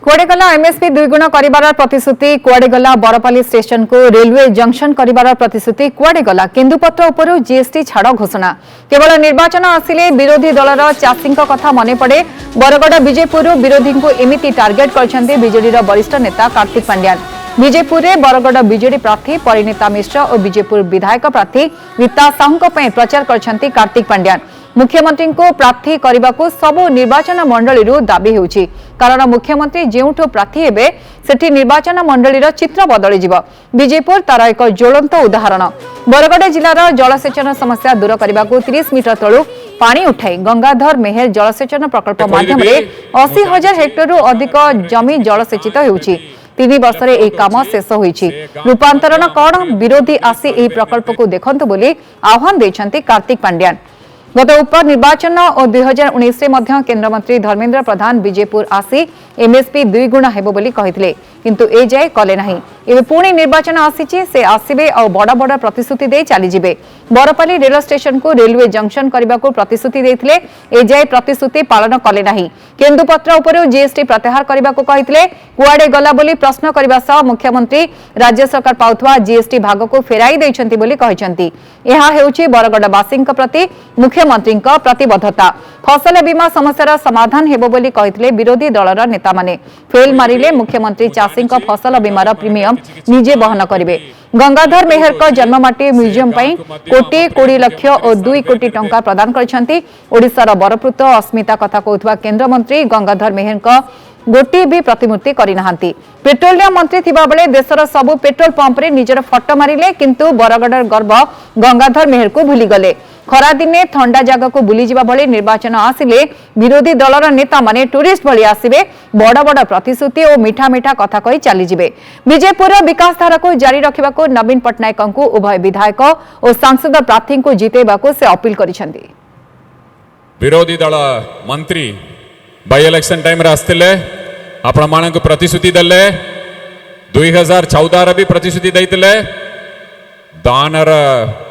कुआडे गला एमएसपी दुईगुण कर प्रतिश्रुति कुआडे गला बरपाली स्टेशन को रेलवे जंक्शन कर प्रतिश्रुति कुआडे गला केन्दुपत्र उपरू जीएसटी छाड़ घोषणा केवल निर्वाचन आसिले विरोधी दलर चाषी कथा मन पड़े बरगड़ विजयपुर विरोधी को एमती टार्गेट कर बीजेडी वरिष्ठ नेता कार्तिक पांड्यान विजयपुर में बरगड़ बीजेडी प्रार्थी परिणीता मिश्र और विजयपुर विधायक प्रार्थी रीता साहू प्रचार कर कार्तिक पांड्यान मुख्यमंत्री को प्रार्थी करने को सबु निर्वाचन मंडली दाबी होउछि कारण मुख्यमंत्री जेउठो प्रार्थी हेबे सेठी निर्वाचन मंडलीर चित्र बदली जिवो विजयपुर तार एक ज्वलंत उदाहरण बरगड़ जिलार जलसेचन समस्या दूर करने को 30 मीटर तलू पानी उठाई गंगाधर मेहर जलसेचन प्रकल्प माध्यम 80,000 हेक्टर अधिक जमी जलसेचित होउछि 3 वर्ष में काम शेष होइछि रूपांतरण कौन विरोधी आसी एही प्रकल्प को देखंतु बोली आह्वान देछंती कार्तिक पांड्यान गत उपनिर्वाचन और 2019 में केंद्र मंत्री धर्मेंद्र प्रधान विजयपुर आसी एमएसपी दुईगुण हेबो बोली कहिथिले किंतु ए जाय कले नाही एबे पुणी निर्वाचन आसीछि से आसीबे और बड़ बड़ प्रतिश्रुति दे चली जिबे बरपाली रेल स्टेशन को रेलवे जंक्शन करने को प्रतिश्रुति देथिले ए जाय प्रतिश्रुति पालन कले नाही केन्दुपत्र उपरु जीएसटी प्रत्याहार करने को कहिथिले कुआडे गला बोली प्रश्न करबा सह मुख्यमंत्री राज्य सरकार पाउथवा जीएसटी भाग को फेराई दैछंती बोली कहिसंती एहा हेउछि बरगड़वासी प्रति मुख्यमंत्री प्रतिबद्धता फसल बीमा समस्यार समाधान हेबो बोली कहिथिले विरोधी दलर नेता माने फेल मारिले मुख्यमंत्री चाषी फसल बीमार प्रीमियम निजे बहन करिवे गंगाधर मेहर का जन्ममाटी म्यूजियम पई कोटी 20 लाख और 2 कोटी टंका प्रदान करछंती ओडिशार बरपुत अस्मिता कथा कहउथवा केंद्र मंत्री गंगाधर मेहर का गोटी भी प्रतिमूर्ति करिनाहांती पेट्रोलियम मंत्री थिबा बेले देशर सबु पेट्रोल पंप रे निजर फटो मारिले किंतु बरगड़र गर्व गंगाधर मेहर को भूली गले खरा दिने ठंडा जगह को बुली जिबा भले निर्वाचन आसिले विरोधी दलर नेता माने टूरिस्ट भली आसिबे बड़ बड़ प्रतिश्रुति और मीठा मीठा कथा कही चली जिबे विजयपुर विकास धारा को जारी रखिबा को नवीन पट्टनायक को उभय विधायक और सांसद प्रार्थी को जितेबा को से अपील करिसंती विरोधी दल मंत्री बाय इलेक्शन टाइम रे आस्तिले आपण मानक प्रतिश्रुति देले 2014 रे भी प्रतिश्रुति दैतिले दानर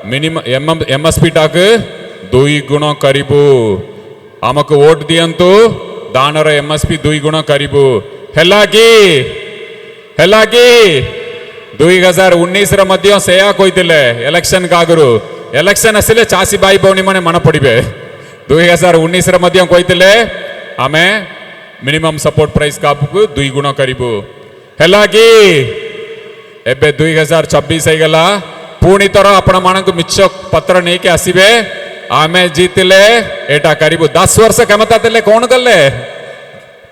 मिनिमम एमएसपी टाक 2 गुण करिबु आमको वोट दियंतु दानर एमएसपी 2 गुण करिबु हेला की 2019 रे मध्य सेया कहितिले इलेक्शन कागरु इलेक्शन आसिले चासी भाई भौणी माने मन पड़िबे 2019 रे मध्य कहितिले आमे मिनिमम सपोर्ट प्राइस का 2 गुण करिबु हेला की एबे 2026 हे गला पुणी तर आपण मानक मिछ पत्र नहीं के आसीबे आमे जीतिले एटा करिबु 10 वर्ष क्षमता देले कोन गले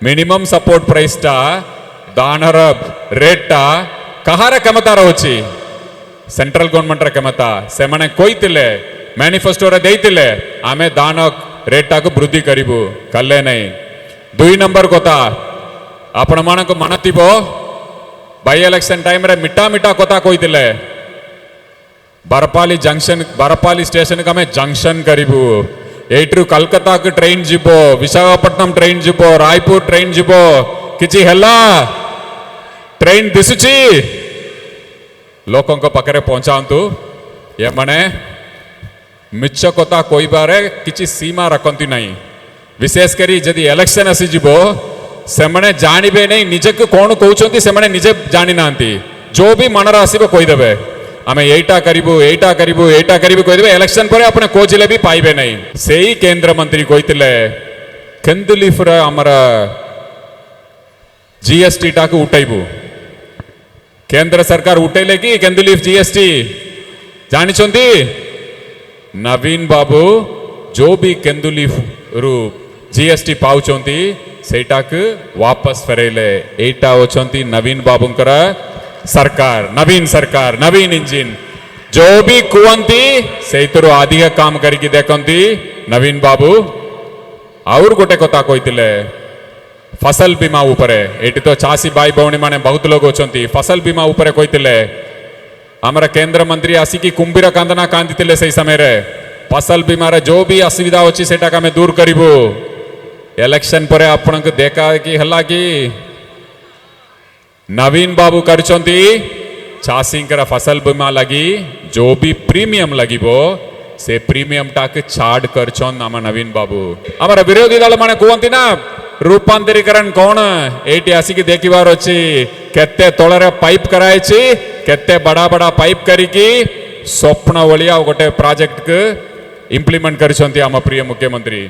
मिनिमम सपोर्ट प्राइस टा दानर रेट टा कहार क्षमता रहउची सेंट्रल गवर्नमेंट रे क्षमता से माने कहितिले मैनिफेस्टो रे देइतिले आमे दानक रेट टा को वृद्धि करिबु कले नहीं 2 नंबर कथा आपण मानक मनतिबो बाय इलेक्शन टाइम रे मिठा मिठा कथा कहितिले बरपाली जंक्शन बरपाली स्टेशन का जंक्शन करिबु एट्रु कलकत्ता को ट्रेन जिबो विशाखापट्टनम ट्रेन जिबो रायपुर ट्रेन जिबो किछि हल्ला ट्रेन दिसुची लोकों को पाखरे पहुंचांतु ये माने मिछ कथा कहबारे किछि सीमा रखंती नहीं विशेष करी जदि इलेक्शन आसी जिबो से माने जानिबे नहीं निजे को कोन कहउछंती से माने निजे जानि नांती जो भी मनर आसीबो कहि देबे आमे एटा करिबु कहि देबे इलेक्शन पर अपने खोजिले भी पाइबे नहीं सेही केंद्र मंत्री कहितिले केंदुलीफ रे हमर जीएसटी टाक उठाइबु केंद्र सरकार उठेले कि केंदुलीफ जीएसटी जानिछंती नवीन बाबू जो भी केंदुलीफ रु जीएसटी पाउछंती सेटाक वापस फेरेले एटा होछंती नवीन बाबूंकर सरकार नवीन इंजिन जो भी कुवंती सेतरो अधिक काम करके देखंती नवीन बाबू और गोटे कथा कहितिले फसल बीमा उपरे एटी तो चासी भाई भौणी माने बहुत लोग होचंती फसल बीमा उपरे कहितिले हमरा केंद्र मंत्री आसिकी कुंभीर कांदना कांदितिले सही समय रे फसल बीमा रे जो भी असुविधा होची सेटा का मैं दूर करिबो इलेक्शन पर आपनक देखा कि हल्ला की नवीन बाबू करचंती चाषींकर फसल बीमा लगी जो भी प्रीमियम लगिबो से प्रीमियम टाक छाड़ करछन आम नवीन बाबू आमर विरोधी दल माने कहती ना रूपांतरीकरण कौन एटी आसिकी देखिबार अच्छी केते तोलरे पाइप करायची केते बड़ा बड़ा पाइप करिकी स्वप्न वलिया गोटे प्रोजेक्ट को इंप्लीमेंट करिसंती आम प्रिय मुख्यमंत्री।